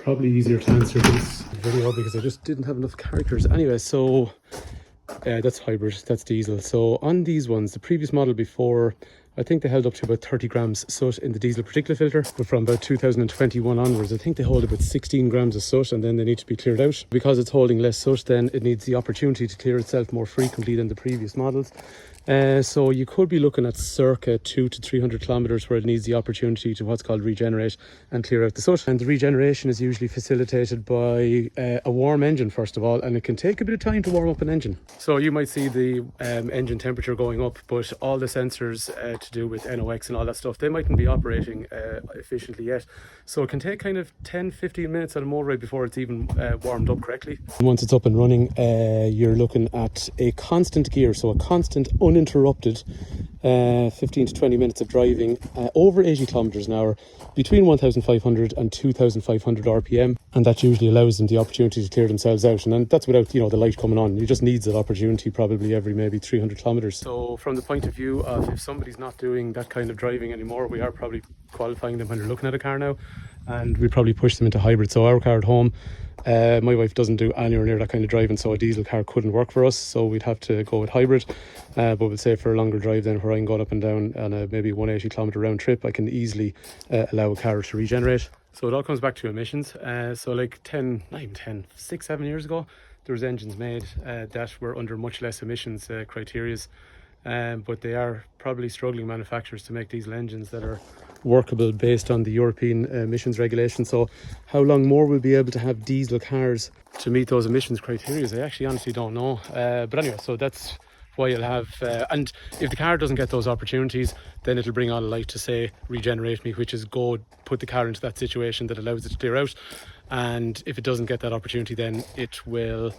probably easier to answer this video because I just didn't have enough characters. Anyway, so that's hybrid, that's diesel. So on these ones, the previous model before, I think they held up to about 30 grams soot in the diesel particulate filter, but from about 2021 onwards, I think they hold about 16 grams of soot, and then they need to be cleared out. Because it's holding less soot, then it needs the opportunity to clear itself more frequently than the previous models. So you could be looking at circa 200 to 300 kilometers where it needs the opportunity to what's called regenerate and clear out the soot. And the regeneration is usually facilitated by a warm engine first of all, and it can take a bit of time to warm up an engine. So you might see the engine temperature going up, but all the sensors to do with NOx and all that stuff, they mightn't be operating efficiently yet. So it can take kind of 10-15 minutes on a motorway before it's even warmed up correctly. Once it's up and running, you're looking at a constant gear, so a constant uninterrupted 15 to 20 minutes of driving over 80 kilometers an hour between 1500 and 2500 RPM, and that usually allows them the opportunity to clear themselves out, and then that's without, you know, the light coming on. You just need that opportunity probably every maybe 300 kilometers. So from the point of view of if somebody's not doing that kind of driving anymore, we are probably qualifying them when they're looking at a car now, and we probably push them into hybrid. So our car at home, my wife doesn't do anywhere near that kind of driving, so a diesel car couldn't work for us, so we'd have to go with hybrid. But we'll say for a longer drive then, where I'm going up and down on a maybe 180 kilometer round trip, I can easily allow a car to regenerate. So it all comes back to emissions. So like 6-7 years ago, there was engines made that were under much less emissions criterias, but they are probably struggling manufacturers to make diesel engines that are workable based on the European emissions regulations. So how long more we'll be able to have diesel cars to meet those emissions criteria, I actually honestly don't know. But anyway, so that's why you'll have and if the car doesn't get those opportunities, then it'll bring on a light to say regenerate me, which is go put the car into that situation that allows it to clear out. And if it doesn't get that opportunity, then it will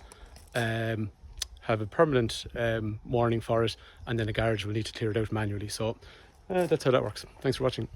have a permanent warning for it, and then a garage will need to clear it out manually. So that's how that works. Thanks for watching.